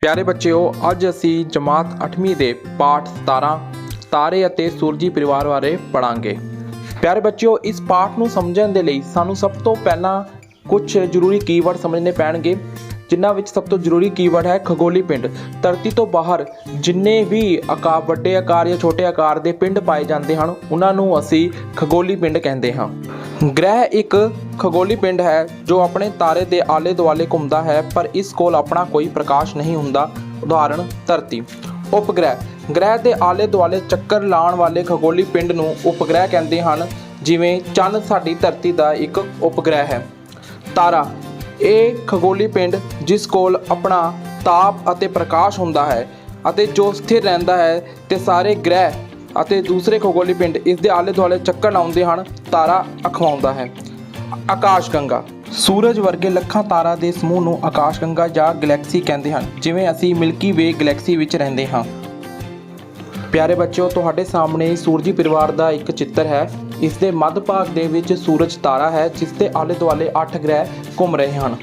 प्यारे बच्चों, अज असी जमात 8वीं के पाठ 17 तारे ਅਤੇ सूरजी परिवार बारे पढ़ांगे। प्यारे बच्चों, इस पाठ ਨੂੰ ਸਮਝਣ ਦੇ ਲਈ ਸਾਨੂੰ ਸਭ ਤੋਂ ਪਹਿਲਾਂ ਕੁਝ ਜ਼ਰੂਰੀ ਕੀਵਰਡ ਸਮਝਣੇ ਪੈਣਗੇ, ਜਿਨ੍ਹਾਂ ਵਿੱਚ ਸਭ ਤੋਂ ਜ਼ਰੂਰੀ ਕੀਵਰਡ ਹੈ ਖਗੋਲੀ ਪਿੰਡ। ਧਰਤੀ ਤੋਂ ਬਾਹਰ ਜਿੰਨੇ ਵੀ ਵੱਡੇ ਆਕਾਰ ਜਾਂ ਛੋਟੇ ਆਕਾਰ ਦੇ ਪਿੰਡ ਪਾਏ ਜਾਂਦੇ ਹਨ, ਉਹਨਾਂ ਨੂੰ ਅਸੀਂ ਖਗੋਲੀ ਪਿੰਡ ਕਹਿੰਦੇ ਹਾਂ। ग्रह एक खगोली पिंड है जो अपने तारे के आले दुआले घूमता है, पर इस कोल अपना कोई प्रकाश नहीं हुंदा। उदाहरण धरती। उपग्रह ग्रह के आले दुआले चक्कर लाने वाले खगोली पिंड नूं उपग्रह कहते हैं, जिवें चंद साडी धरती का एक उपग्रह है। तारा ये खगोली पिंड जिस कोल अपना ताप अते प्रकाश हुंदा है अते जो स्थिर रहिंदा है ते सारे ग्रह ਅਤੇ दूसरे खगोली पिंड इस दे आले दुआले चक्कर लाउंदे हन, तारा अखवाउंदा है। आकाश गंगा सूरज वर्गे ਲੱਖਾਂ ਤਾਰਾਂ ਦੇ ਸਮੂਹ ਨੂੰ ਆਕਾਸ਼ ਗੰਗਾ ਜਾਂ ਗੈਲੈਕਸੀ ਕਹਿੰਦੇ ਹਨ, ਜਿਵੇਂ ਅਸੀਂ ਮਿਲਕੀ ਵੇ ਗੈਲੈਕਸੀ ਵਿੱਚ ਰਹਿੰਦੇ ਹਾਂ। ਪਿਆਰੇ ਬੱਚਿਓ, ਤੁਹਾਡੇ ਸਾਹਮਣੇ ਸੂਰਜੀ ਪਰਿਵਾਰ ਦਾ ਇੱਕ ਚਿੱਤਰ ਹੈ। ਇਸ ਦੇ ਮੱਧ ਭਾਗ ਦੇ ਵਿੱਚ ਸੂਰਜ ਤਾਰਾ ਹੈ, ਜਿਸ ਦੇ ਆਲੇ ਦੁਆਲੇ 8 ਗ੍ਰਹਿ ਘੁੰਮ ਰਹੇ ਹਨ।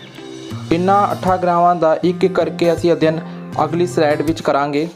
ਇਨ੍ਹਾਂ 8 ਗ੍ਰਹਿਾਂ ਦਾ ਇੱਕ ਇੱਕ ਕਰਕੇ ਅਸੀਂ ਅਧਿਐਨ ਅਗਲੀ ਸਲਾਈਡ ਵਿੱਚ ਕਰਾਂਗੇ।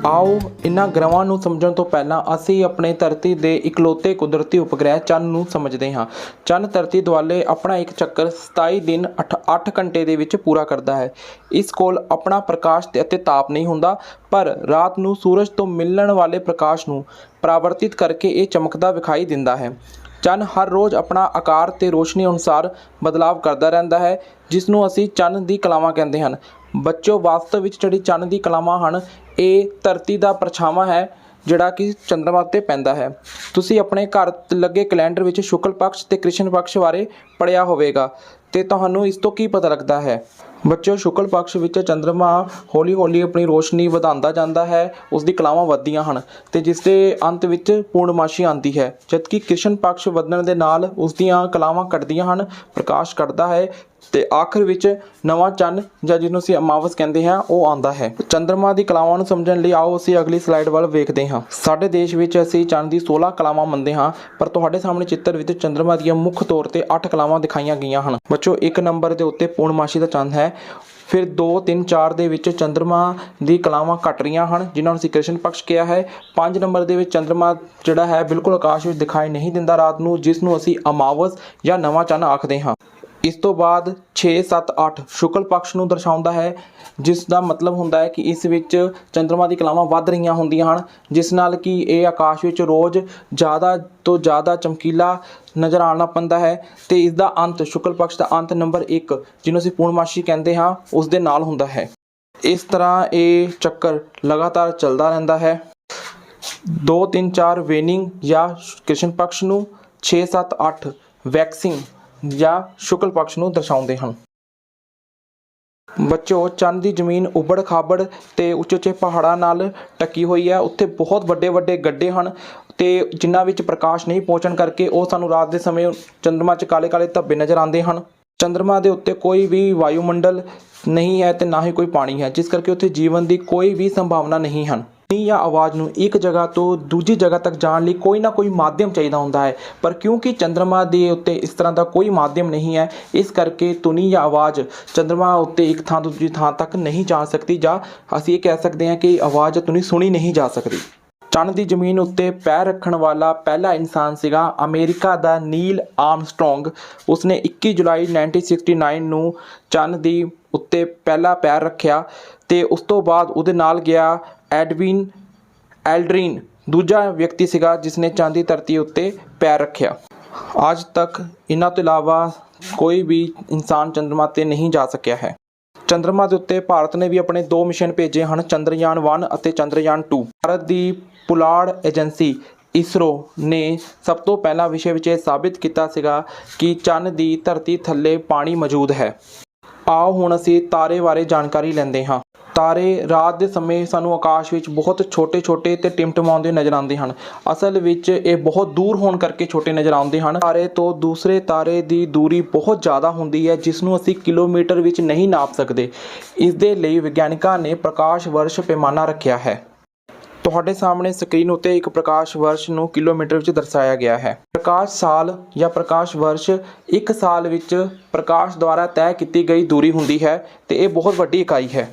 आओ इन्हां ग्रहां नूं समझण तो पहलां असीं अपने धरती दे इकलौते कुदरती उपग्रह चंद नूं समझदे हां। चंद धरती दुआले अपना एक चक्कर 27 दिन 8 घंटे दे विच पूरा करदा है। इस कोल अपना प्रकाश ते ताप नहीं हुंदा, पर रात नूं सूरज तो मिलण वाले प्रकाश नूं परावर्तित करके ये चमकदा विखाई दिंदा है। चंद हर रोज़ अपना आकार ते रोशनी अनुसार बदलाव करता रहता है, जिसनों असी चंद की कलावां कहते हैं। बच्चों, वास्तव में जिहड़ी चंद की कलावां हैं ये धरती का परछावां है जिहड़ा कि चंद्रमा ते पैंदा है। तुसी अपने घर लगे कैलेंडर विच शुक्ल पक्ष ते कृष्ण पक्ष बारे पढ़िया होवेगा ते तुहानूं इस तो की पता लगता है। बच्चों, शुक्ल पक्ष विच चंद्रमा हौली हौली अपनी रोशनी वधांदा जांदा है, उसकी कलावां वधदियां हन ते जिस दे अंत विच पूर्णमाशी आंदी है, जबकि कृष्ण पक्ष वधण दे नाल उसदियां कलावां घटदियां हन, प्रकाश घटदा है ते आखिर विच नवां चंद ਜਾਂ ਜਿਹਨੂੰ ਅਸੀਂ ਅਮਾਵਸ ਕਹਿੰਦੇ ਹਾਂ ਉਹ ਆਉਂਦਾ ਹੈ। ਚੰਦਰਮਾ ਦੀ ਕਲਾਵਾਂ ਨੂੰ ਸਮਝਣ ਲਈ ਆਓ ਅਸੀਂ ਅਗਲੀ ਸਲਾਈਡ ਵੱਲ ਵੇਖਦੇ ਹਾਂ। ਸਾਡੇ ਦੇਸ਼ ਵਿੱਚ ਅਸੀਂ ਚੰਦ ਦੀ 16 ਕਲਾਵਾਂ ਮੰਨਦੇ ਹਾਂ, ਪਰ ਤੁਹਾਡੇ ਸਾਹਮਣੇ ਚਿੱਤਰ ਵਿੱਚ ਚੰਦਰਮਾ ਦੀਆਂ ਮੁੱਖ ਤੌਰ ਤੇ 8 ਕਲਾਵਾਂ ਦਿਖਾਈਆਂ ਗਈਆਂ ਹਨ। ਬੱਚੋ, 1 ਨੰਬਰ ਦੇ ਉੱਤੇ ਪੂਰਨਮਾਸ਼ੀ ਦਾ ਚੰਦ ਹੈ। ਫਿਰ 2, 3, 4 ਦੇ ਵਿੱਚ ਚੰਦਰਮਾ ਦੀ ਕਲਾਵਾਂ ਘਟ ਰਹੀਆਂ ਹਨ, ਜਿਨ੍ਹਾਂ ਨੂੰ ਅਸੀਂ ਕ੍ਰਿਸ਼ਨ ਪਕਸ਼ ਕਿਹਾ ਹੈ। 5 ਨੰਬਰ ਦੇ ਵਿੱਚ ਚੰਦਰਮਾ ਜਿਹੜਾ ਹੈ ਬਿਲਕੁਲ ਆਕਾਸ਼ ਵਿੱਚ ਦਿਖਾਈ ਨਹੀਂ ਦਿੰਦਾ ਰਾਤ ਨੂੰ, ਜਿਸ ਨੂੰ ਅਸੀਂ ਅਮਾਵਸ ਜਾਂ ਨਵਾਂ ਚੰਦ ਆਖਦੇ ਹਾਂ। ਇਸ ਤੋਂ ਬਾਅਦ 6, 7, 8 ਸ਼ੁਕਲ ਪਕਸ਼ ਨੂੰ ਦਰਸਾਉਂਦਾ ਹੈ, ਜਿਸ ਦਾ ਮਤਲਬ ਹੁੰਦਾ ਹੈ ਕਿ ਇਸ ਵਿੱਚ ਚੰਦਰਮਾ ਦੀ ਕਲਾਵਾਂ ਵੱਧ ਰਹੀਆਂ ਹੁੰਦੀਆਂ ਹਨ, ਜਿਸ ਨਾਲ ਕਿ ਇਹ ਆਕਾਸ਼ ਵਿੱਚ ਰੋਜ਼ ਜ਼ਿਆਦਾ ਤੋਂ ਜ਼ਿਆਦਾ ਚਮਕੀਲਾ ਨਜ਼ਰ ਆਉਣਾ ਪੈਂਦਾ ਹੈ। ਅਤੇ ਇਸ ਦਾ ਅੰਤ, ਸ਼ੁਕਲ ਪਕਸ਼ ਦਾ ਅੰਤ ਨੰਬਰ 1 ਜਿਹਨੂੰ ਅਸੀਂ ਪੂਰਨਮਾਸ਼ੀ ਕਹਿੰਦੇ ਹਾਂ, ਉਸ ਦੇ ਨਾਲ ਹੁੰਦਾ ਹੈ। ਇਸ ਤਰ੍ਹਾਂ ਇਹ ਚੱਕਰ ਲਗਾਤਾਰ ਚੱਲਦਾ ਰਹਿੰਦਾ ਹੈ। 2, 3, 4 ਵੇਨਿੰਗ ਜਾਂ ਕ੍ਰਿਸ਼ਨ ਪਕਸ਼ ਨੂੰ, 6, 7, 8 ਵੈਕਸਿੰਗ ਜਾਂ ਸ਼ੁਕਲ ਪਕਸ਼ ਨੂੰ ਦਰਸਾਉਂਦੇ ਹਨ। ਬੱਚੋ, ਚੰਦ ਦੀ ਜ਼ਮੀਨ ਉਬੜ ਖਾਬੜ ਤੇ ਉੱਚੇ ਉੱਚੇ ਪਹਾੜਾਂ ਨਾਲ ਢੱਕੀ ਹੋਈ ਹੈ। ਉੱਥੇ ਬਹੁਤ ਵੱਡੇ ਵੱਡੇ ਗੱਡੇ ਹਨ ਤੇ ਜਿਨ੍ਹਾਂ ਵਿੱਚ ਪ੍ਰਕਾਸ਼ ਨਹੀਂ ਪਹੁੰਚਣ ਕਰਕੇ ਉਹ ਸਾਨੂੰ ਰਾਤ ਦੇ ਸਮੇਂ ਚੰਦਰਮਾ 'ਚ ਕਾਲੇ ਕਾਲੇ ਧੱਬੇ ਨਜ਼ਰ ਆਉਂਦੇ ਹਨ। ਚੰਦਰਮਾ ਦੇ ਉੱਤੇ ਕੋਈ ਵੀ ਵਾਯੂਮੰਡਲ ਨਹੀਂ ਹੈ ਤੇ ਨਾ ਹੀ ਕੋਈ ਪਾਣੀ ਹੈ, ਜਿਸ ਕਰਕੇ ਉੱਥੇ ਜੀਵਨ ਦੀ ਕੋਈ ਵੀ ਸੰਭਾਵਨਾ ਨਹੀਂ ਹਨ। ਧੁਨੀ ਜਾਂ ਆਵਾਜ਼ ਨੂੰ ਇੱਕ ਜਗ੍ਹਾ ਤੋਂ ਦੂਜੀ ਜਗ੍ਹਾ ਤੱਕ ਜਾਣ ਲਈ ਕੋਈ ਨਾ ਕੋਈ ਮਾਧਿਅਮ ਚਾਹੀਦਾ ਹੁੰਦਾ ਹੈ, ਪਰ ਕਿਉਂਕਿ ਚੰਦਰਮਾ ਦੇ ਉੱਤੇ ਇਸ ਤਰ੍ਹਾਂ ਦਾ ਕੋਈ ਮਾਧਿਅਮ ਨਹੀਂ ਹੈ, ਇਸ ਕਰਕੇ ਧੁਨੀ ਜਾਂ ਆਵਾਜ਼ ਚੰਦਰਮਾ ਉੱਤੇ ਇੱਕ ਥਾਂ ਤੋਂ ਦੂਜੀ ਥਾਂ ਤੱਕ ਨਹੀਂ ਜਾ ਸਕਦੀ, ਜਾਂ ਅਸੀਂ ਇਹ ਕਹਿ ਸਕਦੇ ਹਾਂ ਕਿ ਆਵਾਜ਼ ਜਾਂ ਧੁਨੀ ਸੁਣੀ ਨਹੀਂ ਜਾ ਸਕਦੀ। ਚੰਦ ਦੀ ਜ਼ਮੀਨ ਉੱਤੇ ਪੈਰ ਰੱਖਣ ਵਾਲਾ ਪਹਿਲਾ ਇਨਸਾਨ ਸੀਗਾ ਅਮਰੀਕਾ ਦਾ ਨੀਲ ਆਰਮਸਟਰੋਂਗ। ਉਸਨੇ 21 ਜੁਲਾਈ 1969 ਨੂੰ ਚੰਦ ਦੀ ਉੱਤੇ ਪਹਿਲਾ ਪੈਰ ਰੱਖਿਆ ਤੇ ਉਸ ਤੋਂ ਬਾਅਦ ਉਹਦੇ ਨਾਲ ਗਿਆ ਐਡਵਿਨ ਐਲਡਰਿਨ, ਦੂਜਾ ਵਿਅਕਤੀ ਸੀਗਾ ਜਿਸਨੇ ਚੰਦ ਦੀ ਧਰਤੀ ਉੱਤੇ ਪੈਰ ਰੱਖਿਆ। ਅੱਜ ਤੱਕ ਇਹਨਾਂ ਤੋਂ ਇਲਾਵਾ ਕੋਈ ਵੀ ਇਨਸਾਨ ਚੰਦਰਮਾ 'ਤੇ ਨਹੀਂ ਜਾ ਸਕਿਆ ਹੈ। ਚੰਦਰਮਾ ਦੇ ਉੱਤੇ ਭਾਰਤ ਨੇ ਵੀ ਆਪਣੇ 2 ਮਿਸ਼ਨ ਭੇਜੇ ਹਨ, ਚੰਦਰਯਾਨ 1 ਅਤੇ ਚੰਦਰਯਾਨ 2। ਭਾਰਤ ਦੀ ਪੁਲਾੜ ਏਜੰਸੀ ਇਸਰੋ ਨੇ ਸਭ ਤੋਂ ਪਹਿਲਾਂ ਵਿਸ਼ੇ ਵਿੱਚ ਇਹ ਸਾਬਿਤ ਕੀਤਾ ਸੀਗਾ ਕਿ ਚੰਦ ਦੀ ਧਰਤੀ ਥੱਲੇ ਪਾਣੀ ਮੌਜੂਦ ਹੈ। ਆਓ ਹੁਣ ਅਸੀਂ ਤਾਰੇ ਬਾਰੇ ਜਾਣਕਾਰੀ ਲੈਂਦੇ ਹਾਂ। ਤਾਰੇ ਰਾਤ ਦੇ ਸਮੇਂ ਸਾਨੂੰ ਆਕਾਸ਼ ਵਿੱਚ ਬਹੁਤ ਛੋਟੇ ਛੋਟੇ ਅਤੇ ਟਿਮਟਿਮਾਉਂਦੇ ਨਜ਼ਰ ਆਉਂਦੇ ਹਨ। ਅਸਲ ਵਿੱਚ ਇਹ ਬਹੁਤ ਦੂਰ ਹੋਣ ਕਰਕੇ ਛੋਟੇ ਨਜ਼ਰ ਆਉਂਦੇ ਹਨ। ਤਾਰੇ ਤੋਂ ਦੂਸਰੇ ਤਾਰੇ ਦੀ ਦੂਰੀ ਬਹੁਤ ਜ਼ਿਆਦਾ ਹੁੰਦੀ ਹੈ, ਜਿਸ ਨੂੰ ਅਸੀਂ ਕਿਲੋਮੀਟਰ ਵਿੱਚ ਨਹੀਂ ਨਾਪ ਸਕਦੇ। ਇਸ ਦੇ ਲਈ ਵਿਗਿਆਨਿਕਾਂ ਨੇ ਪ੍ਰਕਾਸ਼ ਵਰਸ਼ ਪੈਮਾਨਾ ਰੱਖਿਆ ਹੈ। ਤੁਹਾਡੇ ਸਾਹਮਣੇ ਸਕਰੀਨ ਉੱਤੇ ਇੱਕ ਪ੍ਰਕਾਸ਼ ਵਰਸ਼ ਨੂੰ ਕਿਲੋਮੀਟਰ ਵਿੱਚ ਦਰਸਾਇਆ ਗਿਆ ਹੈ। ਪ੍ਰਕਾਸ਼ ਸਾਲ ਜਾਂ ਪ੍ਰਕਾਸ਼ ਵਰਸ਼ ਇੱਕ ਸਾਲ ਵਿੱਚ ਪ੍ਰਕਾਸ਼ ਦੁਆਰਾ ਤੈਅ ਕੀਤੀ ਗਈ ਦੂਰੀ ਹੁੰਦੀ ਹੈ ਤੇ ਇਹ ਬਹੁਤ ਵੱਡੀ ਇਕਾਈ ਹੈ।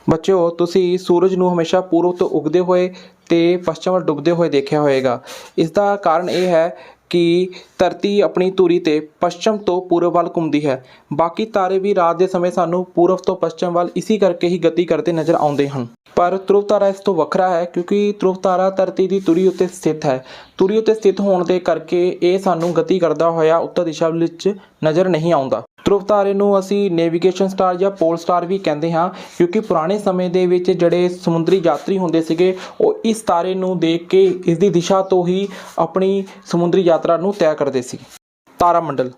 ਬੱਚਿਓ ਤੁਸੀਂ ਸੂਰਜ ਨੂੰ ਹਮੇਸ਼ਾ ਪੂਰਬ ਤੋਂ ਉਗਦੇ ਹੋਏ ਤੇ ਪੱਛਮ ਵੱਲ ਡੁੱਬਦੇ ਹੋਏ ਦੇਖਿਆ ਹੋਵੇਗਾ। ਇਸ ਦਾ ਕਾਰਨ ਇਹ ਹੈ ਕਿ ਧਰਤੀ ਆਪਣੀ ਧੁਰੀ ਤੇ ਪੱਛਮ ਤੋਂ ਪੂਰਬ ਵੱਲ ਘੁੰਮਦੀ ਹੈ। ਬਾਕੀ ਤਾਰੇ ਵੀ ਰਾਤ ਦੇ ਸਮੇਂ ਸਾਨੂੰ ਪੂਰਬ ਤੋਂ ਪੱਛਮ ਵੱਲ ਇਸੇ ਕਰਕੇ ਹੀ ਗਤੀ ਕਰਦੇ ਨਜ਼ਰ ਆਉਂਦੇ ਹਨ। ਪਰ ਧਰੁਵ ਤਾਰਾ ਇਸ ਤੋਂ ਵੱਖਰਾ ਹੈ ਕਿਉਂਕਿ ਧਰੁਵ ਤਾਰਾ ਧਰਤੀ ਦੀ ਧੁਰੀ ਉੱਤੇ ਸਥਿਤ ਹੈ। ਧੁਰੀ ਉੱਤੇ ਸਥਿਤ ਹੋਣ ਦੇ ਕਰਕੇ ਇਹ ਸਾਨੂੰ ਗਤੀ ਕਰਦਾ ਹੋਇਆ ਉੱਤਰ ਦਿਸ਼ਾ ਵਿੱਚ ਨਜ਼ਰ ਨਹੀਂ ਆਉਂਦਾ। ਧਰੁਵ ਤਾਰੇ ਨੂੰ ਅਸੀਂ ਨੈਵੀਗੇਸ਼ਨ ਸਟਾਰ ਜਾਂ ਪੋਲ ਸਟਾਰ ਵੀ ਕਹਿੰਦੇ ਹਾਂ ਕਿਉਂਕਿ ਪੁਰਾਣੇ ਸਮੇਂ ਦੇ ਵਿੱਚ ਜਿਹੜੇ ਸਮੁੰਦਰੀ ਯਾਤਰੀ ਹੁੰਦੇ ਸੀਗੇ ਉਹ ਇਸ ਤਾਰੇ ਨੂੰ ਦੇਖ ਕੇ ਇਸ ਦੀ ਦਿਸ਼ਾ ਤੋਂ ਹੀ ਆਪਣੀ ਸਮੁੰਦਰੀ ਯਾਤਰਾ ਨੂੰ ਤੈਅ ਕਰਦੇ ਸੀ। ਤਾਰਾ ਮੰਡਲ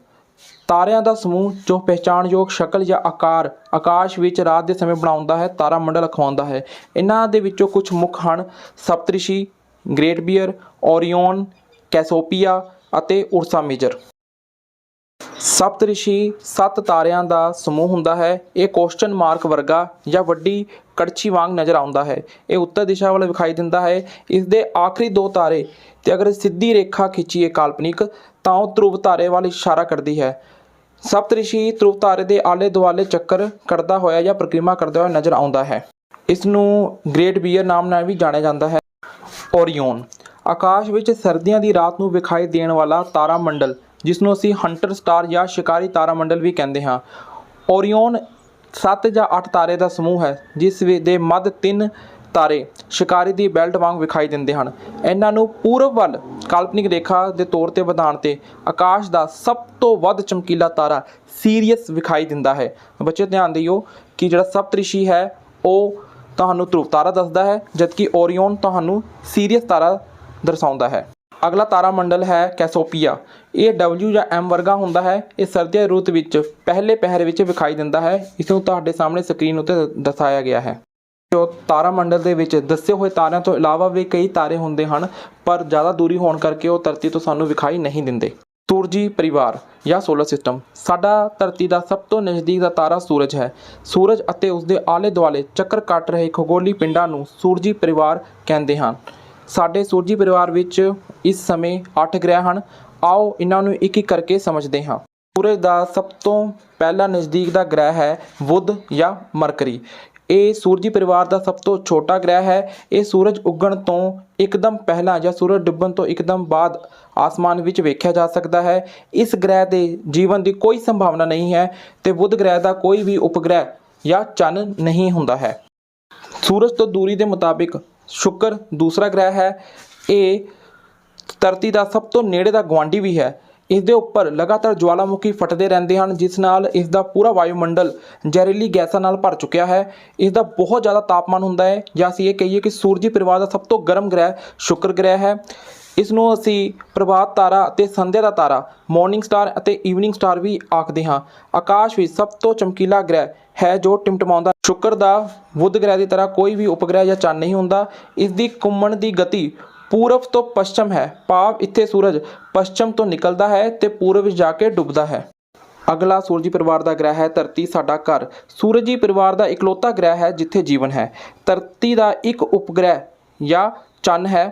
ਤਾਰਿਆਂ ਦਾ ਸਮੂਹ ਜੋ ਪਹਿਚਾਣਯੋਗ ਸ਼ਕਲ ਜਾਂ ਆਕਾਰ ਆਕਾਸ਼ ਵਿੱਚ ਰਾਤ ਦੇ ਸਮੇਂ ਬਣਾਉਂਦਾ ਹੈ ਤਾਰਾ ਮੰਡਲ ਅਖਵਾਉਂਦਾ ਹੈ। ਇਹਨਾਂ ਦੇ ਵਿੱਚੋਂ ਕੁਝ ਮੁੱਖ ਹਨ ਸਪਤਰਿਸ਼ੀ, ਗ੍ਰੇਟ ਬੀਅਰ, ਓਰੀਓਨ, ਕੈਸੋਪੀਆ ਅਤੇ ਉਰਸਾ ਮੇਜਰ। ਸਪਤਰਿਸ਼ੀ 7 ਤਾਰਿਆਂ ਦਾ ਸਮੂਹ ਹੁੰਦਾ ਹੈ। ਇਹ ਕੁਐਸਚਨ ਮਾਰਕ ਵਰਗਾ ਜਾਂ ਵੱਡੀ ਕੜਛੀ ਵਾਂਗ ਨਜ਼ਰ ਆਉਂਦਾ ਹੈ। ਇਹ ਉੱਤਰ ਦਿਸ਼ਾ ਵੱਲ ਵਿਖਾਈ ਦਿੰਦਾ ਹੈ। ਇਸ ਦੇ ਆਖਰੀ 2 ਤਾਰੇ ਤੇ ਅਗਰ ਸਿੱਧੀ ਰੇਖਾ ਖਿੱਚੀਏ ਕਾਲਪਨਿਕ ਤਾਂ ਉਹ ਧਰੁਵ ਤਾਰੇ ਵੱਲ ਇਸ਼ਾਰਾ ਕਰਦੀ ਹੈ। ਸਪਤਰਿਸ਼ੀ ਧਰੁਵ ਤਾਰੇ ਦੇ ਆਲੇ ਦੁਆਲੇ ਚੱਕਰ ਕੱਟਦਾ ਹੋਇਆ ਜਾਂ ਪ੍ਰਕ੍ਰਿਮਾ ਕਰਦਾ ਹੋਇਆ ਨਜ਼ਰ ਆਉਂਦਾ ਹੈ। ਇਸ ਨੂੰ ਗ੍ਰੇਟ ਬੀਅਰ ਨਾਮ ਨਾਲ ਵੀ ਜਾਣਿਆ ਜਾਂਦਾ ਹੈ। ਓਰੀਓਨ ਆਕਾਸ਼ ਵਿੱਚ ਸਰਦੀਆਂ ਦੀ ਰਾਤ ਨੂੰ ਵਿਖਾਈ ਦੇਣ ਵਾਲਾ ਤਾਰਾ ਮੰਡਲ ਜਿਸ ਨੂੰ ਅਸੀਂ ਹੰਟਰ ਸਟਾਰ ਜਾਂ ਸ਼ਿਕਾਰੀ ਤਾਰਾ ਮੰਡਲ ਵੀ ਕਹਿੰਦੇ ਹਾਂ। ਓਰੀਓਨ 7 ਜਾਂ 8 ਤਾਰੇ ਦਾ ਸਮੂਹ ਹੈ ਜਿਸ ਦੇ ਮੱਧ 3 ਤਾਰੇ ਸ਼ਿਕਾਰੀ ਦੀ ਬੈਲਟ ਵਾਂਗ ਵਿਖਾਈ ਦਿੰਦੇ ਹਨ। ਇਹਨਾਂ ਨੂੰ ਪੂਰਬ ਵੱਲ ਕਾਲਪਨਿਕ ਰੇਖਾ ਦੇ ਤੌਰ ਤੇ ਵਧਾਉਣ ਤੇ ਆਕਾਸ਼ ਦਾ ਸਭ ਤੋਂ ਵੱਧ ਚਮਕੀਲਾ ਤਾਰਾ ਸੀਰੀਅਸ ਵਿਖਾਈ ਦਿੰਦਾ ਹੈ। ਬੱਚੇ ਧਿਆਨ ਦਿਓ ਕਿ ਜਿਹੜਾ ਸਪਤਰਿਸ਼ੀ ਹੈ ਉਹ ਤੁਹਾਨੂੰ ਧਰੁਵ ਤਾਰਾ ਦੱਸਦਾ ਹੈ ਜਦਕਿ ਓਰੀਓਨ ਤੁਹਾਨੂੰ ਸੀਰੀਅਸ ਤਾਰਾ ਦਰਸਾਉਂਦਾ ਹੈ। ਅਗਲਾ ਤਾਰਾ ਮੰਡਲ ਹੈ ਕੈਸੋਪੀਆ। ਇਹ W ਜਾਂ M ਵਰਗਾ ਹੁੰਦਾ ਹੈ। ਇਹ ਸਰਦੀਆਂ ਦੀ ਰੁੱਤ ਵਿੱਚ ਪਹਿਲੇ ਪਹਿਰ ਵਿੱਚ ਵਿਖਾਈ ਦਿੰਦਾ ਹੈ। ਇਸ ਨੂੰ ਤੁਹਾਡੇ ਸਾਹਮਣੇ ਸਕਰੀਨ ਉੱਤੇ ਦਰਸਾਇਆ ਗਿਆ ਹੈ। ਜੋ ਤਾਰਾ ਮੰਡਲ ਦੇ ਵਿੱਚ ਦੱਸੇ ਹੋਏ ਤਾਰਿਆਂ ਤੋਂ ਇਲਾਵਾ ਵੀ ਕਈ ਤਾਰੇ ਹੁੰਦੇ ਹਨ ਪਰ ਜ਼ਿਆਦਾ ਦੂਰੀ ਹੋਣ ਕਰਕੇ ਉਹ ਧਰਤੀ ਤੋਂ ਸਾਨੂੰ ਵਿਖਾਈ ਨਹੀਂ ਦਿੰਦੇ। ਸੂਰਜੀ ਪਰਿਵਾਰ ਜਾਂ ਸੋਲਰ ਸਿਸਟਮ ਸਾਡਾ ਧਰਤੀ ਦਾ ਸਭ ਤੋਂ ਨਜ਼ਦੀਕ ਦਾ ਤਾਰਾ ਸੂਰਜ ਹੈ। ਸੂਰਜ ਅਤੇ ਉਸਦੇ ਆਲੇ ਦੁਆਲੇ ਚੱਕਰ ਕੱਟ ਰਹੇ ਖਗੋਲੀ ਪਿੰਡਾਂ ਨੂੰ ਸੂਰਜੀ ਪਰਿਵਾਰ ਕਹਿੰਦੇ ਹਨ। ਸਾਡੇ ਸੂਰਜੀ ਪਰਿਵਾਰ ਵਿੱਚ ਇਸ ਸਮੇਂ 8 ਗ੍ਰਹਿ ਹਨ। ਆਓ ਇਹਨਾਂ ਨੂੰ ਇੱਕ ਇੱਕ ਕਰਕੇ ਸਮਝਦੇ ਹਾਂ। ਸੂਰਜ ਦਾ ਸਭ ਤੋਂ ਪਹਿਲਾ ਨਜ਼ਦੀਕ ਦਾ ਗ੍ਰਹਿ ਹੈ ਬੁੱਧ ਜਾਂ ਮਰਕਰੀ। ਇਹ ਸੂਰਜੀ ਪਰਿਵਾਰ ਦਾ ਸਭ ਤੋਂ ਛੋਟਾ ਗ੍ਰਹਿ ਹੈ। ਇਹ ਸੂਰਜ ਉੱਗਣ ਤੋਂ ਇੱਕਦਮ ਪਹਿਲਾਂ ਜਾਂ ਸੂਰਜ ਡੁੱਬਣ ਤੋਂ ਇੱਕਦਮ ਬਾਅਦ ਆਸਮਾਨ ਵਿੱਚ ਵੇਖਿਆ ਜਾ ਸਕਦਾ ਹੈ। ਇਸ ਗ੍ਰਹਿ ਦੇ ਜੀਵਨ ਦੀ ਕੋਈ ਸੰਭਾਵਨਾ ਨਹੀਂ ਹੈ ਤੇ ਬੁੱਧ ਗ੍ਰਹਿ ਦਾ ਕੋਈ ਵੀ ਉਪਗ੍ਰਹਿ ਜਾਂ ਚੰਨ ਨਹੀਂ ਹੁੰਦਾ ਹੈ। ਸੂਰਜ ਤੋਂ ਦੂਰੀ ਦੇ ਮੁਤਾਬਿਕ ਸ਼ੁੱਕਰ ਦੂਸਰਾ ਗ੍ਰਹਿ ਹੈ। ਇਹ ਧਰਤੀ ਦਾ ਸਭ ਤੋਂ ਨੇੜੇ ਦਾ ਗੁਆਂਢੀ ਵੀ ਹੈ। ਇਸ ਦੇ ਉੱਪਰ ਲਗਾਤਾਰ ਜਵਾਲਾਮੁਖੀ ਫਟਦੇ ਰਹਿੰਦੇ ਹਨ ਜਿਸ ਨਾਲ ਇਸ ਦਾ ਪੂਰਾ ਵਾਯੂਮੰਡਲ ਜ਼ਹਿਰੀਲੀ ਗੈਸਾਂ ਨਾਲ ਭਰ ਚੁੱਕਿਆ ਹੈ। ਇਸ ਦਾ ਬਹੁਤ ਜ਼ਿਆਦਾ ਤਾਪਮਾਨ ਹੁੰਦਾ ਹੈ ਜਾਂ ਅਸੀਂ ਇਹ ਕਹੀਏ ਕਿ ਸੂਰਜੀ ਪਰਿਵਾਰ ਦਾ ਸਭ ਤੋਂ ਗਰਮ ਗ੍ਰਹਿ ਸ਼ੁੱਕਰ ਗ੍ਰਹਿ ਹੈ। ਇਸ ਨੂੰ ਅਸੀਂ ਪ੍ਰਭਾਤ ਤਾਰਾ ਅਤੇ ਸੰਧਿਆ ਦਾ ਤਾਰਾ ਮਾਰਨਿੰਗ ਸਟਾਰ ਅਤੇ ਈਵਨਿੰਗ ਸਟਾਰ ਵੀ ਆਖਦੇ ਹਾਂ। ਆਕਾਸ਼ ਵਿੱਚ ਸਭ ਤੋਂ ਚਮਕੀਲਾ ਗ੍ਰਹਿ ਹੈ ਜੋ ਟਿਮਟਮਾਉਂਦਾ। ਸ਼ੁੱਕਰ ਦਾ ਬੁੱਧ ਗ੍ਰਹਿ ਦੀ ਤਰ੍ਹਾਂ ਕੋਈ ਵੀ ਉਪਗ੍ਰਹਿ ਜਾਂ ਚੰਨ ਨਹੀਂ ਹੁੰਦਾ। ਇਸ ਦੀ ਘੁੰਮਣ ਦੀ ਗਤੀ ਪੂਰਬ ਤੋਂ ਪੱਛਮ ਹੈ ਭਾਵ ਇੱਥੇ ਸੂਰਜ ਪੱਛਮ ਤੋਂ ਨਿਕਲਦਾ ਹੈ ਤੇ ਪੂਰਬ ਵਿੱਚ ਜਾ ਕੇ ਡੁੱਬਦਾ ਹੈ। ਅਗਲਾ ਸੂਰਜੀ ਪਰਿਵਾਰ ਦਾ ਗ੍ਰਹਿ ਹੈ ਧਰਤੀ ਸਾਡਾ ਘਰ। ਸੂਰਜੀ ਪਰਿਵਾਰ ਦਾ ਇਕਲੌਤਾ ਗ੍ਰਹਿ ਹੈ ਜਿੱਥੇ ਜੀਵਨ ਹੈ। ਧਰਤੀ ਦਾ ਇੱਕ ਉਪਗ੍ਰਹਿ ਜਾਂ ਚੰਨ ਹੈ।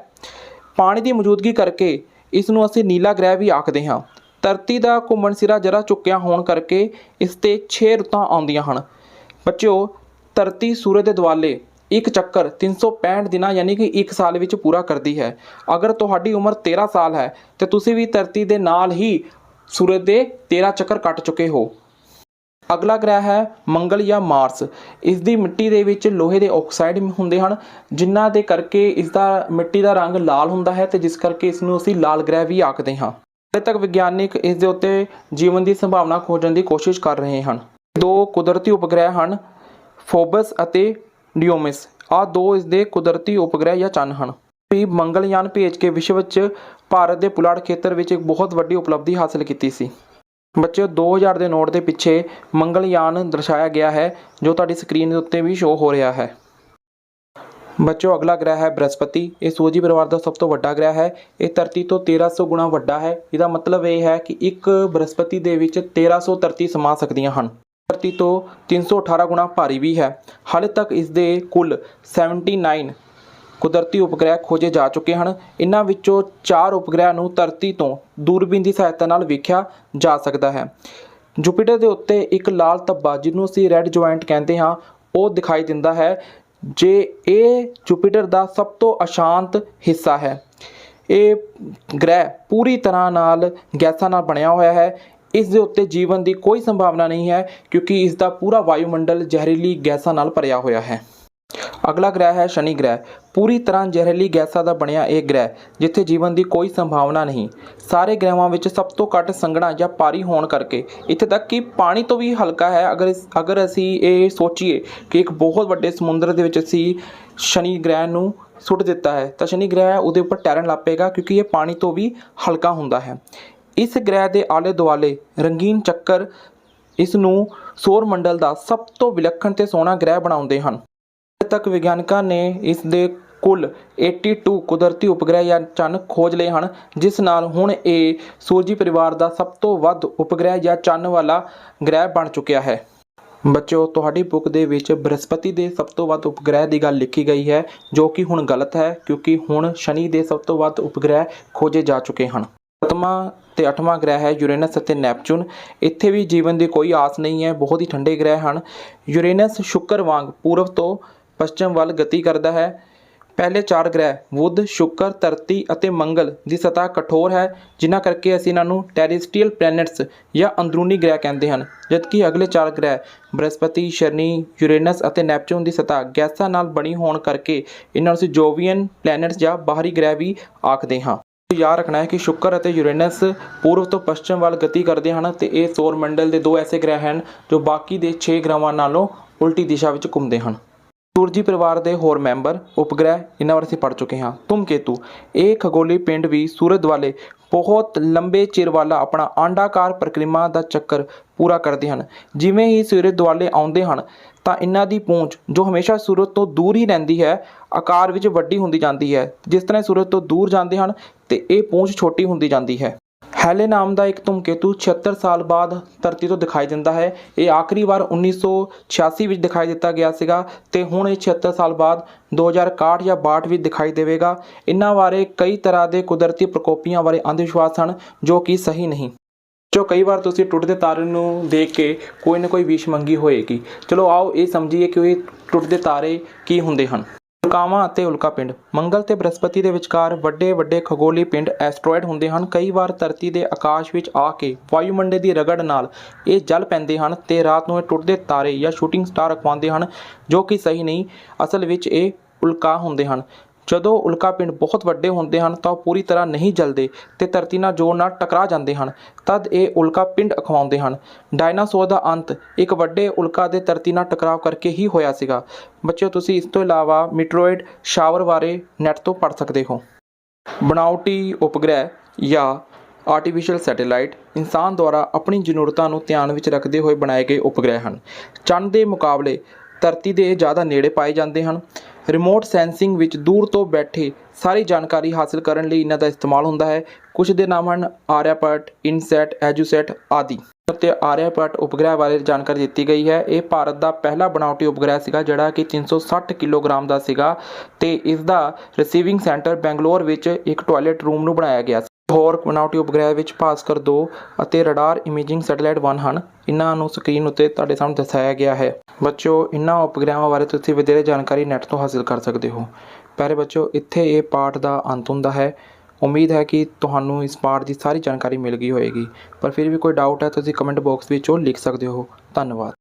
ਪਾਣੀ ਦੀ ਮੌਜੂਦਗੀ ਕਰਕੇ ਇਸ ਨੂੰ ਅਸੀਂ ਨੀਲਾ ਗ੍ਰਹਿ ਵੀ ਆਖਦੇ ਹਾਂ। ਧਰਤੀ ਦਾ ਘੁੰਮਣ ਸਿਰਾ ਜਰਾ ਝੁਕਿਆ ਹੋਣ ਕਰਕੇ ਇਸ 'ਤੇ 6 ਰੁੱਤਾਂ ਆਉਂਦੀਆਂ ਹਨ। ਬੱਚਿਓ ਧਰਤੀ ਸੂਰਜ ਦੇ ਦੁਆਲੇ ਇੱਕ ਚੱਕਰ 365 ਦਿਨਾਂ ਯਾਨੀ ਕਿ 1 ਸਾਲ ਵਿੱਚ ਪੂਰਾ ਕਰਦੀ ਹੈ। ਅਗਰ ਤੁਹਾਡੀ ਉਮਰ 13 ਸਾਲ ਹੈ ਤੇ ਤੁਸੀਂ ਵੀ ਧਰਤੀ ਦੇ ਨਾਲ ਹੀ ਸੂਰਜ ਦੇ 13 ਚੱਕਰ ਕੱਟ ਚੁੱਕੇ ਹੋ। ਅਗਲਾ ਗ੍ਰਹਿ ਹੈ ਮੰਗਲ ਜਾਂ ਮਾਰਸ। ਇਸ ਦੀ ਮਿੱਟੀ ਦੇ ਵਿੱਚ ਲੋਹੇ ਦੇ ਆਕਸਾਈਡ ਹੁੰਦੇ ਹਨ ਜਿਨ੍ਹਾਂ ਦੇ ਕਰਕੇ ਇਸ ਦਾ ਮਿੱਟੀ ਦਾ ਰੰਗ ਲਾਲ ਹੁੰਦਾ ਹੈ ਤੇ ਜਿਸ ਕਰਕੇ ਇਸ ਨੂੰ ਅਸੀਂ ਲਾਲ ਗ੍ਰਹਿ ਵੀ ਆਖਦੇ ਹਾਂ। ਹਾਲੇ ਤੱਕ ਵਿਗਿਆਨਿਕ ਇਸ ਦੇ ਉੱਤੇ ਜੀਵਨ ਦੀ ਸੰਭਾਵਨਾ ਖੋਜਣ ਦੀ ਕੋਸ਼ਿਸ਼ ਕਰ ਰਹੇ ਹਨ। 2 ਕੁਦਰਤੀ ਉਪਗ੍ਰਹਿ ਹਨ ਫੋਬਸ ਅਤੇ ਡਿਓਮਿਸ। ਆਹ 2 ਇਸ ਦੇ ਕੁਦਰਤੀ ਉਪਗ੍ਰਹਿ ਜਾਂ ਚੰਨ ਹਨ। ਵੀ ਮੰਗਲਯਾਨ ਭੇਜ ਕੇ ਵਿਸ਼ਵ ਵਿੱਚ ਭਾਰਤ ਦੇ ਪੁਲਾੜ ਖੇਤਰ ਵਿੱਚ ਇੱਕ ਬਹੁਤ ਵੱਡੀ ਉਪਲਬਧੀ ਹਾਸਲ ਕੀਤੀ ਸੀ। ਬੱਚਿਓ 2000 ਦੇ ਨੋਟ ਦੇ ਪਿੱਛੇ ਮੰਗਲਯਾਨ ਦਰਸਾਇਆ ਗਿਆ ਹੈ ਜੋ ਤੁਹਾਡੀ ਸਕਰੀਨ ਦੇ ਉੱਤੇ ਵੀ ਸ਼ੋਅ ਹੋ ਰਿਹਾ ਹੈ। ਬੱਚਿਓ ਅਗਲਾ ਗ੍ਰਹਿ ਹੈ ਬ੍ਰਹਿਸਪਤੀ। ਇਹ ਸੂਰਜੀ ਪਰਿਵਾਰ ਦਾ ਸਭ ਤੋਂ ਵੱਡਾ ਗ੍ਰਹਿ ਹੈ। ਇਹ ਧਰਤੀ ਤੋਂ 1300 ਗੁਣਾ ਵੱਡਾ ਹੈ। ਇਹਦਾ ਮਤਲਬ ਇਹ ਹੈ ਕਿ ਇੱਕ ਬ੍ਰਹਿਸਪਤੀ ਦੇ ਵਿੱਚ 1300 ਧਰਤੀ ਸਮਾ ਸਕਦੀਆਂ ਹਨ। ਧਰਤੀ ਤੋਂ 318 ਗੁਣਾ ਭਾਰੀ ਵੀ ਹੈ। ਹਾਲੇ ਤੱਕ ਇਸ ਦੇ ਕੁੱਲ 79 ਕੁਦਰਤੀ ਉਪਗ੍ਰਹਿ ਖੋਜੇ ਜਾ ਚੁੱਕੇ ਹਨ। ਇਹਨਾਂ ਵਿੱਚੋਂ 4 ਉਪਗ੍ਰਹਿ ਨੂੰ ਧਰਤੀ ਤੋਂ ਦੂਰਬੀਨ ਦੀ ਸਹਾਇਤਾ ਨਾਲ ਵੇਖਿਆ ਜਾ ਸਕਦਾ ਹੈ। ਜੁਪੀਟਰ ਦੇ ਉੱਤੇ ਇੱਕ ਲਾਲ ਧੱਬਾ ਜਿਹਨੂੰ ਅਸੀਂ ਰੈੱਡ ਜੁਆਇੰਟ ਕਹਿੰਦੇ ਹਾਂ ਉਹ ਦਿਖਾਈ ਦਿੰਦਾ ਹੈ। ਜੇ ਇਹ ਜੁਪੀਟਰ ਦਾ ਸਭ ਤੋਂ ਅਸ਼ਾਂਤ ਹਿੱਸਾ ਹੈ। ਇਹ ਗ੍ਰਹਿ ਪੂਰੀ ਤਰ੍ਹਾਂ ਨਾਲ ਗੈਸਾਂ ਨਾਲ ਬਣਿਆ ਹੋਇਆ ਹੈ। ਇਸ ਦੇ ਉੱਤੇ ਜੀਵਨ ਦੀ ਕੋਈ ਸੰਭਾਵਨਾ ਨਹੀਂ ਹੈ ਕਿਉਂਕਿ ਇਸ ਦਾ ਪੂਰਾ ਵਾਯੂਮੰਡਲ ਜ਼ਹਿਰੀਲੀ ਗੈਸਾਂ ਨਾਲ ਭਰਿਆ ਹੋਇਆ ਹੈ। ਅਗਲਾ ਗ੍ਰਹਿ ਹੈ ਸ਼ਨੀ ਗ੍ਰਹਿ। ਪੂਰੀ ਤਰ੍ਹਾਂ ਜ਼ਹਿਰੀਲੀ ਗੈਸਾਂ ਦਾ ਬਣਿਆ ਇਹ ਗ੍ਰਹਿ ਜਿੱਥੇ ਜੀਵਨ ਦੀ ਕੋਈ ਸੰਭਾਵਨਾ ਨਹੀਂ। ਸਾਰੇ ਗ੍ਰਹਿਾਂ ਵਿੱਚ ਸਭ ਤੋਂ ਘੱਟ ਸੰਘਣਾ ਜਾਂ ਭਾਰੀ ਹੋਣ ਕਰਕੇ ਇੱਥੇ ਤੱਕ ਕਿ ਪਾਣੀ ਤੋਂ ਵੀ ਹਲਕਾ ਹੈ। ਅਗਰ ਅਸੀਂ ਇਹ ਸੋਚੀਏ ਕਿ ਇੱਕ ਬਹੁਤ ਵੱਡੇ ਸਮੁੰਦਰ ਦੇ ਵਿੱਚ ਅਸੀਂ ਸ਼ਨੀ ਗ੍ਰਹਿ ਨੂੰ ਸੁੱਟ ਦਿੱਤਾ ਹੈ ਤਾਂ ਸ਼ਨੀ ਗ੍ਰਹਿ ਉਹਦੇ ਉੱਪਰ ਤੈਰਨ ਲੱਗ ਪਏਗਾ ਕਿਉਂਕਿ ਇਹ ਪਾਣੀ ਤੋਂ ਵੀ ਹਲਕਾ ਹੁੰਦਾ ਹੈ। ਇਸ ਗ੍ਰਹਿ ਦੇ ਆਲੇ ਦੁਆਲੇ ਰੰਗੀਨ ਚੱਕਰ ਇਸ ਨੂੰ ਸੌਰ ਮੰਡਲ ਦਾ ਸਭ ਤੋਂ ਵਿਲੱਖਣ ਤੇ ਸੋਹਣਾ ਗ੍ਰਹਿ ਬਣਾਉਂਦੇ ਹਨ। ਅਜੇ ਤੱਕ ਵਿਗਿਆਨਕਾਂ ਨੇ ਇਸ ਦੇ ਕੁੱਲ 82 ਕੁਦਰਤੀ ਉਪਗ੍ਰਹਿ ਜਾਂ ਚੰਨ ਖੋਜ ਲਏ ਹਨ, ਜਿਸ ਨਾਲ ਹੁਣ ਇਹ ਸੂਰਜੀ ਪਰਿਵਾਰ ਦਾ ਸਭ ਤੋਂ ਵੱਧ ਉਪਗ੍ਰਹਿ ਜਾਂ ਚੰਨ ਵਾਲਾ ਗ੍ਰਹਿ ਬਣ ਚੁੱਕਿਆ ਹੈ। ਬੱਚਿਓ, ਤੁਹਾਡੀ ਬੁੱਕ ਦੇ ਵਿੱਚ ਬ੍ਰਹਿਸਪਤੀ ਦੇ ਸਭ ਤੋਂ ਵੱਧ ਉਪਗ੍ਰਹਿ ਦੀ ਗੱਲ ਲਿਖੀ ਗਈ ਹੈ, ਜੋ ਕਿ ਹੁਣ ਗਲਤ ਹੈ ਕਿਉਂਕਿ ਹੁਣ ਸ਼ਨੀ ਦੇ ਸਭ ਤੋਂ ਵੱਧ ਉਪਗ੍ਰਹਿ ਖੋਜੇ ਜਾ ਚੁੱਕੇ ਹਨ। 7ਵਾਂ ਤੇ 8ਵਾਂ ਗ੍ਰਹਿ ਹੈ ਯੂਰੇਨਸ ਅਤੇ ਨੈਪਚੂਨ। ਇੱਥੇ ਵੀ ਜੀਵਨ ਦੀ ਕੋਈ ਆਸ ਨਹੀਂ ਹੈ, ਬਹੁਤ ਹੀ ਠੰਡੇ ਗ੍ਰਹਿ ਹਨ। ਯੂਰੇਨਸ ਸ਼ੁੱਕਰ ਵਾਂਗ ਪੂਰਬ ਤੋਂ ਪੱਛਮ ਵੱਲ ਗਤੀ ਕਰਦਾ ਹੈ। ਪਹਿਲੇ 4 ਗ੍ਰਹਿ ਬੁੱਧ, ਸ਼ੁੱਕਰ, ਧਰਤੀ ਅਤੇ ਮੰਗਲ ਦੀ ਸਤ੍ਹਾ ਕਠੋਰ ਹੈ, ਜਿਨ੍ਹਾਂ ਕਰਕੇ ਅਸੀਂ ਇਹਨਾਂ ਨੂੰ ਟੈਰੇਸਟਰੀਅਲ ਪਲੈਨਟਸ ਜਾਂ ਅੰਦਰੂਨੀ ਗ੍ਰਹਿ ਕਹਿੰਦੇ ਹਨ, ਜਦਕਿ ਅਗਲੇ 4 ਗ੍ਰਹਿ ਬ੍ਰਹਿਸਪਤੀ, ਸ਼ਨੀ, ਯੂਰੇਨਸ ਅਤੇ ਨੈਪਚੂਨ ਦੀ ਸਤ੍ਹਾ ਗੈਸਾਂ ਨਾਲ ਬਣੀ ਹੋਣ ਕਰਕੇ ਇਹਨਾਂ ਨੂੰ ਅਸੀਂ ਜੋਵੀਅਨ ਪਲੈਨਟਸ ਜਾਂ ਬਾਹਰੀ ਗ੍ਰਹਿ ਵੀ ਆਖਦੇ ਹਾਂ। ਯਾਦ ਰੱਖਣਾ ਹੈ ਕਿ ਸ਼ੁੱਕਰ ਅਤੇ ਯੂਰੇਨਸ ਪੂਰਬ ਤੋਂ ਪੱਛਮ ਵੱਲ ਗਤੀ ਕਰਦੇ ਹਨ ਅਤੇ ਇਹ ਸੌਰ ਮੰਡਲ ਦੇ 2 ਐਸੇ ਗ੍ਰਹਿ ਹਨ ਜੋ ਬਾਕੀ ਦੇ 6 ਗ੍ਰਹਾਂ ਨਾਲੋਂ ਉਲਟੀ ਦਿਸ਼ਾ ਵਿੱਚ ਘੁੰਮਦੇ ਹਨ। ਸੂਰਜੀ ਪਰਿਵਾਰ ਦੇ ਹੋਰ ਮੈਂਬਰ ਉਪਗ੍ਰਹਿ ਇਹਨਾਂ ਬਾਰੇ ਅਸੀਂ ਪੜ੍ਹ ਚੁੱਕੇ ਹਾਂ। ਧੂਮਕੇਤੂ ਇਹ ਖਗੋਲੀ ਪਿੰਡ ਵੀ ਸੂਰਜ ਦੁਆਲੇ ਬਹੁਤ ਲੰਬੇ ਚਿਰ ਵਾਲਾ ਆਪਣਾ ਆਂਡਾਕਾਰ ਪ੍ਰਕ੍ਰਿਮਾ ਦਾ ਚੱਕਰ ਪੂਰਾ ਕਰਦੇ ਹਨ। ਜਿਵੇਂ ਹੀ ਸੂਰਜ ਦੁਆਲੇ ਆਉਂਦੇ ਹਨ ਤਾਂ ਇਹਨਾਂ ਦੀ ਪੂੰਛ ਜੋ ਹਮੇਸ਼ਾ ਸੂਰਜ ਤੋਂ ਦੂਰ ਹੀ ਰਹਿੰਦੀ ਹੈ, ਆਕਾਰ ਵਿੱਚ ਵੱਡੀ ਹੁੰਦੀ ਜਾਂਦੀ ਹੈ। ਜਿਸ ਤਰ੍ਹਾਂ ਸੂਰਜ ਤੋਂ ਦੂਰ ਜਾਂਦੇ ਹਨ ਤੇ ਇਹ ਪੂੰਛ ਛੋਟੀ ਹੁੰਦੀ ਜਾਂਦੀ ਹੈ। ਹੈਲੇ ਨਾਮ ਦਾ ਇੱਕ ਧੂਮਕੇਤੂ 76 ਸਾਲ ਬਾਅਦ ਧਰਤੀ ਤੋਂ ਦਿਖਾਈ ਦਿੰਦਾ ਹੈ। ਇਹ ਆਖਰੀ ਵਾਰ 1986 ਵਿੱਚ ਦਿਖਾਈ ਦਿੱਤਾ ਗਿਆ ਸੀਗਾ ਤੇ ਹੁਣ ਇਹ 76 ਸਾਲ ਬਾਅਦ 2061 ਜਾਂ 62 ਵਿੱਚ ਦਿਖਾਈ ਦੇਵੇਗਾ। ਇਹਨਾਂ ਬਾਰੇ ਕਈ ਤਰ੍ਹਾਂ ਦੇ ਕੁਦਰਤੀ ਪ੍ਰਕੋਪੀਆਂ ਬਾਰੇ ਅੰਧ ਵਿਸ਼ਵਾਸ ਹਨ ਜੋ ਕਿ ਸਹੀ ਨਹੀਂ। ਜੋ ਕਈ ਵਾਰ ਤੁਸੀਂ ਟੁੱਟਦੇ ਤਾਰੇ ਨੂੰ ਦੇਖ ਕੇ ਕੋਈ ਨਾ ਕੋਈ ਵਿਸ਼ ਮੰਗੀ ਹੋਏਗੀ। ਚਲੋ ਆਓ ਇਹ ਸਮਝੀਏ ਕਿ ਇਹ ਟੁੱਟਦੇ ਤਾਰੇ ਕੀ ਹੁੰਦੇ ਹਨ। ਉਲਕਾਵਾਂ ਅਤੇ ਉਲਕਾ ਪਿੰਡ। ਮੰਗਲ ਤੇ ਬ੍ਰਹਿਸਪਤੀ ਦੇ ਵਿਚਕਾਰ ਵੱਡੇ ਖਗੋਲੀ ਪਿੰਡ ਐਸਟਰੋਇਡ ਹੁੰਦੇ ਹਨ। ਕਈ ਵਾਰ ਧਰਤੀ ਦੇ ਆਕਾਸ਼ ਵਿੱਚ ਆ ਕੇ ਵਾਯੂਮੰਡਲ ਦੀ ਰਗੜ ਨਾਲ ਇਹ ਜਲ ਪੈਂਦੇ ਹਨ ਤੇ ਰਾਤ ਨੂੰ ਇਹ ਟੁੱਟਦੇ ਤਾਰੇ ਜਾਂ ਸ਼ੂਟਿੰਗ ਸਟਾਰ ਅਖਵਾਉਂਦੇ ਹਨ, ਜੋ ਕਿ ਸਹੀ ਨਹੀਂ। ਅਸਲ ਵਿੱਚ ਇਹ ਉਲਕਾ ਹੁੰਦੇ ਹਨ। ਜਦੋਂ ਉਲਕਾ ਪਿੰਡ ਬਹੁਤ ਵੱਡੇ ਹੁੰਦੇ ਹਨ ਤਾਂ ਉਹ ਪੂਰੀ ਤਰ੍ਹਾਂ ਨਹੀਂ ਜਲਦੇ ਤੇ ਧਰਤੀ ਨਾਲ ਜ਼ੋਰ ਨਾਲ ਟਕਰਾ ਜਾਂਦੇ ਹਨ, ਤਦ ਇਹ ਉਲਕਾ ਪਿੰਡ ਅਖਵਾਉਂਦੇ ਹਨ। ਡਾਇਨਾਸੌਰ ਦਾ ਅੰਤ ਇੱਕ ਵੱਡੇ ਉਲਕਾ ਦੇ ਧਰਤੀ ਨਾਲ ਟਕਰਾਅ ਕਰਕੇ ਹੀ ਹੋਇਆ ਸੀਗਾ। ਬੱਚਿਓ, ਤੁਸੀਂ ਇਸ ਤੋਂ ਇਲਾਵਾ ਮੀਟਰੋਇਡ ਸ਼ਾਵਰ ਬਾਰੇ ਨੈੱਟ ਤੋਂ ਪੜ੍ਹ ਸਕਦੇ ਹੋ। ਬਣਾਉਟੀ ਉਪਗ੍ਰਹਿ ਜਾਂ ਆਰਟੀਫਿਸ਼ੀਅਲ ਸੈਟੇਲਾਈਟ ਇਨਸਾਨ ਦੁਆਰਾ ਆਪਣੀ ਜ਼ਰੂਰਤਾਂ ਨੂੰ ਧਿਆਨ ਵਿੱਚ ਰੱਖਦੇ ਹੋਏ ਬਣਾਏ ਗਏ ਉਪਗ੍ਰਹਿ ਹਨ। ਚੰਨ ਦੇ ਮੁਕਾਬਲੇ ਧਰਤੀ ਦੇ ਜ਼ਿਆਦਾ ਨੇੜੇ ਪਾਏ ਜਾਂਦੇ ਹਨ। ਰਿਮੋਟ ਸੈਂਸਿੰਗ ਵਿੱਚ ਦੂਰ ਤੋਂ ਬੈਠੇ ਸਾਰੀ ਜਾਣਕਾਰੀ ਹਾਸਲ ਕਰਨ ਲਈ ਇਹਨਾਂ ਦਾ ਇਸਤੇਮਾਲ ਹੁੰਦਾ ਹੈ। ਕੁਝ ਦੇ ਨਾਮ ਹਨ ਆਰਿਆਭੱਟ, ਇਨਸੈਟ, ਐਜੂਸੈਟ ਆਦਿ। ਅਤੇ ਆਰਿਆਭੱਟ ਉਪਗ੍ਰਹਿ ਬਾਰੇ ਜਾਣਕਾਰੀ ਦਿੱਤੀ ਗਈ ਹੈ। ਇਹ ਭਾਰਤ ਦਾ ਪਹਿਲਾ ਬਣਾਉਟੀ ਉਪਗ੍ਰਹਿ ਸੀਗਾ ਜਿਹੜਾ ਕਿ 360 ਕਿਲੋਗ੍ਰਾਮ ਦਾ ਸੀਗਾ ਤੇ ਇਸ ਦਾ ਰਿਸੀਵਿੰਗ ਸੈਂਟਰ ਬੈਂਗਲੌਰ ਵਿੱਚ ਇੱਕ ਟਾਇਲਟ ਰੂਮ ਨੂੰ ਬਣਾਇਆ ਗਿਆ ਸੀ। ਹੋਰ ਬਣਾਉਟੀ ਉਪਗ੍ਰਹਿ ਵਿੱਚ ਭਾਸਕਰ 2 ਅਤੇ ਰਡਾਰ ਇਮੇਜਿੰਗ ਸੈਟੇਲਾਈਟ 1 ਹਨ। ਇਹਨਾਂ ਨੂੰ ਸਕਰੀਨ ਉੱਤੇ ਤੁਹਾਡੇ ਸਾਹਮਣੇ ਦਰਸਾਇਆ ਗਿਆ ਹੈ। ਬੱਚਿਓ, ਇਹਨਾਂ ਉਪਗ੍ਰਹਿਾਂ ਬਾਰੇ ਤੁਸੀਂ ਵਧੇਰੇ ਜਾਣਕਾਰੀ ਨੈੱਟ ਤੋਂ ਹਾਸਿਲ ਕਰ ਸਕਦੇ ਹੋ। ਪਿਆਰੇ ਬੱਚਿਓ, ਇੱਥੇ ਇਹ ਪਾਠ ਦਾ ਅੰਤ ਹੁੰਦਾ ਹੈ। ਉਮੀਦ ਹੈ ਕਿ ਤੁਹਾਨੂੰ ਇਸ ਪਾਠ ਦੀ ਸਾਰੀ ਜਾਣਕਾਰੀ ਮਿਲ ਗਈ ਹੋਵੇਗੀ, ਪਰ ਫਿਰ ਵੀ ਕੋਈ ਡਾਊਟ ਹੈ ਤੁਸੀਂ ਕਮੈਂਟ ਬਾਕਸ ਵਿੱਚ ਉਹ ਲਿਖ ਸਕਦੇ ਹੋ। ਧੰਨਵਾਦ।